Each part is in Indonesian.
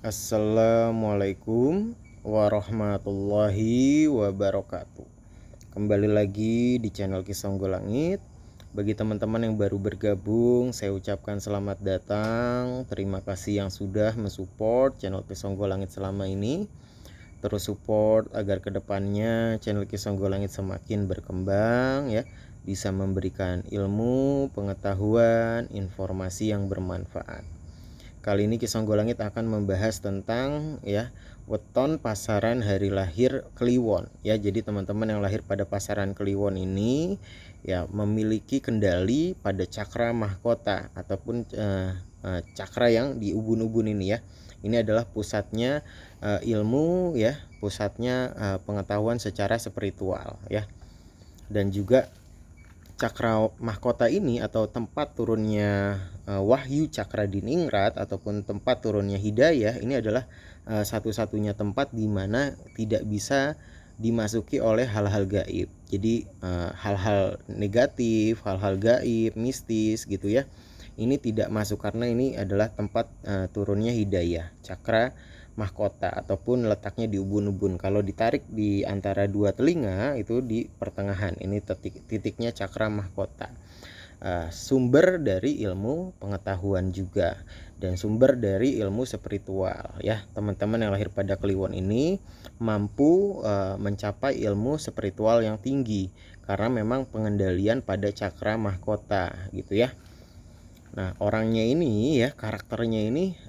Assalamualaikum warahmatullahi wabarakatuh. Kembali lagi di channel Kisonggo Langit. Bagi teman-teman yang baru bergabung, saya ucapkan selamat datang. Terima kasih yang sudah mensupport channel Kisonggo Langit selama ini. Terus support agar kedepannya channel Kisonggo Langit semakin berkembang ya, bisa memberikan ilmu, pengetahuan, informasi yang bermanfaat. Kali ini Kisonggo Langit akan membahas tentang weton pasaran hari lahir Kliwon ya. Jadi teman-teman yang lahir pada pasaran Kliwon ini memiliki kendali pada cakra mahkota ataupun cakra yang di ubun-ubun ini ya. Ini adalah pusatnya ilmu ya, pusatnya pengetahuan secara spiritual ya. Dan juga cakra mahkota ini atau tempat turunnya wahyu cakra diningrat ataupun tempat turunnya hidayah ini adalah satu-satunya tempat di mana tidak bisa dimasuki oleh hal-hal gaib. Jadi hal-hal negatif, hal-hal gaib, mistis gitu ya, ini tidak masuk karena ini adalah tempat turunnya hidayah cakra mahkota ataupun letaknya di ubun-ubun. Kalau ditarik di antara dua telinga itu di pertengahan, ini titiknya cakra mahkota. Sumber dari ilmu pengetahuan juga dan sumber dari ilmu spiritual ya. Teman-teman yang lahir pada Kliwon ini mampu mencapai ilmu spiritual yang tinggi karena memang pengendalian pada cakra mahkota gitu ya. Nah, orangnya ini ya, karakternya ini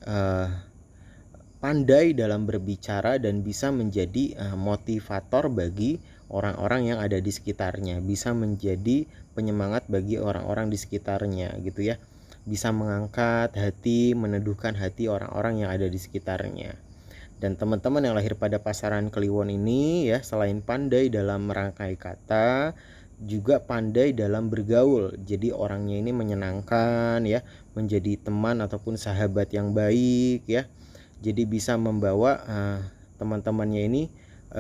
pandai dalam berbicara dan bisa menjadi motivator bagi orang-orang yang ada di sekitarnya, bisa menjadi penyemangat bagi orang-orang di sekitarnya gitu ya, bisa mengangkat hati, meneduhkan hati orang-orang yang ada di sekitarnya. Dan teman-teman yang lahir pada pasaran Kliwon ini ya, selain pandai dalam merangkai kata, juga pandai dalam bergaul. Jadi orangnya ini menyenangkan ya, menjadi teman ataupun sahabat yang baik ya. Jadi bisa membawa teman-temannya ini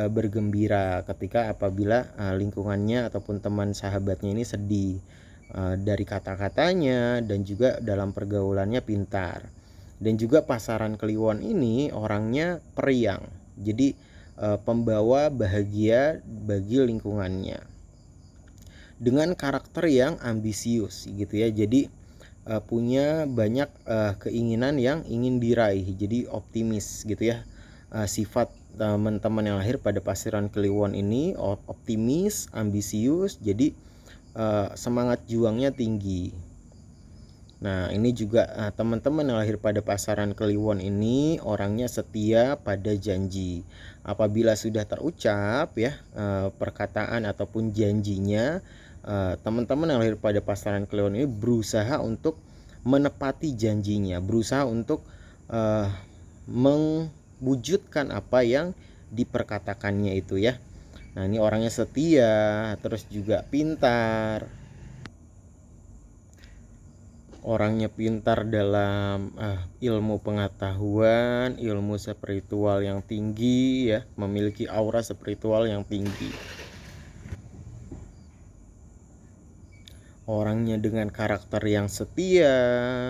bergembira ketika apabila lingkungannya ataupun teman sahabatnya ini sedih. Dari kata-katanya dan juga dalam pergaulannya pintar. Dan juga pasaran Kliwon ini orangnya periang. Jadi pembawa bahagia bagi lingkungannya. Dengan karakter yang ambisius gitu ya. Jadi punya banyak keinginan yang ingin diraih, jadi optimis gitu ya. Sifat teman-teman yang lahir pada pasaran Kliwon ini optimis, ambisius, jadi semangat juangnya tinggi. Nah, ini juga teman-teman yang lahir pada pasaran Kliwon ini orangnya setia pada janji. Apabila sudah terucap ya perkataan ataupun janjinya, teman-teman yang lahir pada pasaran Kliwon ini berusaha untuk menepati janjinya, berusaha untuk mewujudkan apa yang diperkatakannya itu ya. Nah, ini orangnya setia, terus juga pintar. Orangnya pintar dalam ilmu pengetahuan, ilmu spiritual yang tinggi ya, memiliki aura spiritual yang tinggi. Orangnya dengan karakter yang setia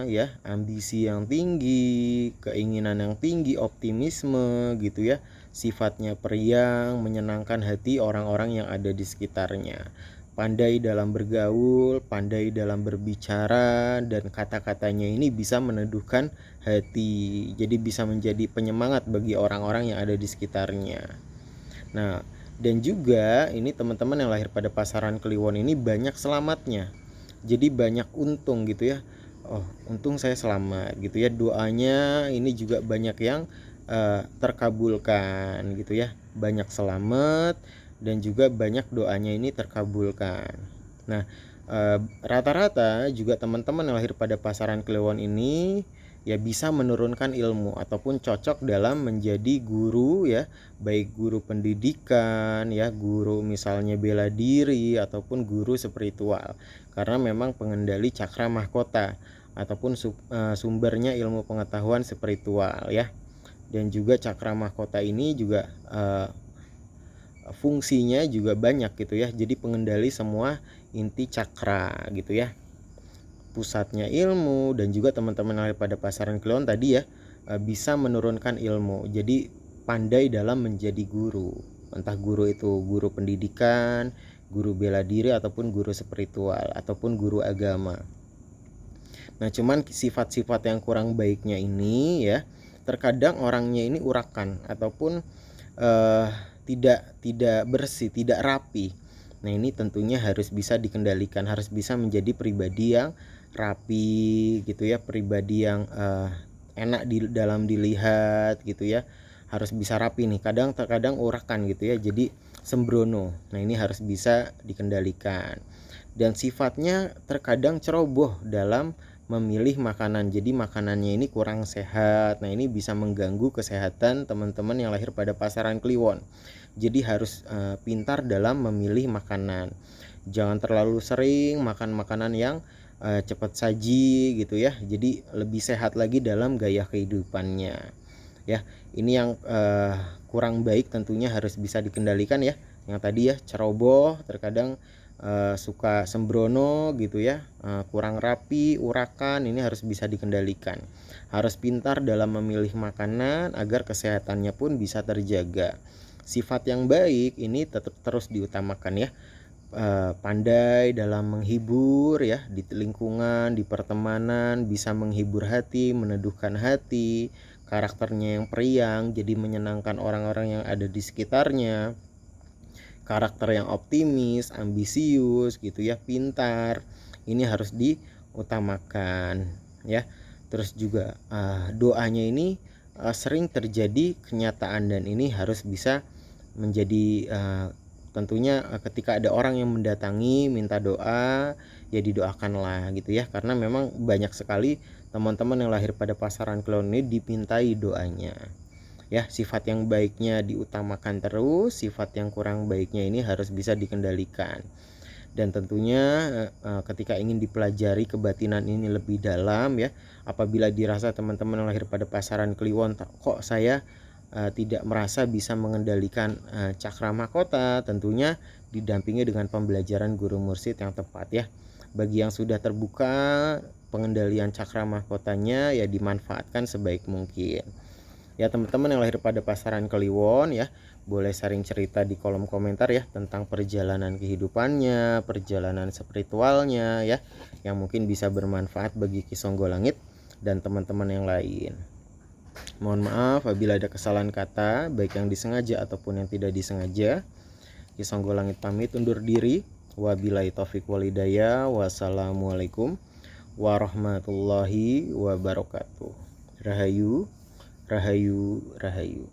ya, ambisi yang tinggi, keinginan yang tinggi, optimisme gitu ya. Sifatnya periang, menyenangkan hati orang-orang yang ada di sekitarnya. Pandai dalam bergaul, pandai dalam berbicara, dan kata-katanya ini bisa meneduhkan hati. Jadi bisa menjadi penyemangat bagi orang-orang yang ada di sekitarnya. Nah, dan juga ini teman-teman yang lahir pada pasaran Kliwon ini banyak selamatnya. Jadi banyak untung gitu ya. Oh, untung saya selamat gitu ya. Doanya ini juga banyak yang terkabulkan gitu ya. Banyak selamat dan juga banyak doanya ini terkabulkan. Nah, rata-rata juga teman-teman yang lahir pada pasaran Kliwon ini ya bisa menurunkan ilmu ataupun cocok dalam menjadi guru ya, baik guru pendidikan ya, guru misalnya bela diri ataupun guru spiritual, karena memang pengendali cakra mahkota ataupun sumbernya ilmu pengetahuan spiritual ya. Dan juga cakra mahkota ini juga fungsinya juga banyak gitu ya, jadi pengendali semua inti cakra gitu ya, pusatnya ilmu. Dan juga teman-teman lahir pada pasaran Kliwon tadi ya, bisa menurunkan ilmu. Jadi pandai dalam menjadi guru, entah guru itu guru pendidikan, guru bela diri, ataupun guru spiritual, ataupun guru agama. Nah, cuman sifat-sifat yang kurang baiknya ini ya, terkadang orangnya ini urakan ataupun eh, tidak bersih, tidak rapi. Nah, ini tentunya harus bisa dikendalikan, harus bisa menjadi pribadi yang rapi gitu ya, pribadi yang enak dalam dilihat gitu ya. Harus bisa rapi nih. Terkadang urakan gitu ya. Jadi sembrono. Nah, ini harus bisa dikendalikan. Dan sifatnya terkadang ceroboh dalam memilih makanan. Jadi makanannya ini kurang sehat. Nah, ini bisa mengganggu kesehatan teman-teman yang lahir pada pasaran Kliwon. Jadi harus pintar dalam memilih makanan. Jangan terlalu sering makan makanan yang cepat saji gitu ya. Jadi lebih sehat lagi dalam gaya kehidupannya. Ya, ini yang kurang baik tentunya harus bisa dikendalikan ya. Yang tadi ya, ceroboh, terkadang suka sembrono gitu ya, kurang rapi, urakan, ini harus bisa dikendalikan. Harus pintar dalam memilih makanan agar kesehatannya pun bisa terjaga. Sifat yang baik ini tetap terus diutamakan ya. Pandai dalam menghibur ya, di lingkungan, di pertemanan, bisa menghibur hati, meneduhkan hati, karakternya yang periang, jadi menyenangkan orang-orang yang ada di sekitarnya, karakter yang optimis, ambisius gitu ya, pintar. Ini harus diutamakan ya. Terus juga doanya ini sering terjadi kenyataan, dan ini harus bisa menjadi tentunya ketika ada orang yang mendatangi minta doa, ya didoakanlah gitu ya, karena memang banyak sekali teman-teman yang lahir pada pasaran Kliwon ini dipintai doanya. Ya, sifat yang baiknya diutamakan terus, sifat yang kurang baiknya ini harus bisa dikendalikan. Dan tentunya ketika ingin dipelajari kebatinan ini lebih dalam ya, apabila dirasa teman-teman yang lahir pada pasaran Kliwon, kok saya tidak merasa bisa mengendalikan cakra mahkota, tentunya didampingi dengan pembelajaran guru mursyid yang tepat ya. Bagi yang sudah terbuka pengendalian cakra mahkotanya, ya dimanfaatkan sebaik mungkin. Ya, teman-teman yang lahir pada pasaran Kliwon ya, boleh sharing cerita di kolom komentar ya tentang perjalanan kehidupannya, perjalanan spiritualnya ya, yang mungkin bisa bermanfaat bagi Ki Songgolangit dan teman-teman yang lain. Mohon maaf apabila ada kesalahan kata, baik yang disengaja ataupun yang tidak disengaja. Ki Songgolangit pamit undur diri. Wabillahi taufik walhidayah. Wassalamualaikum warahmatullahi wabarakatuh. Rahayu, rahayu, rahayu.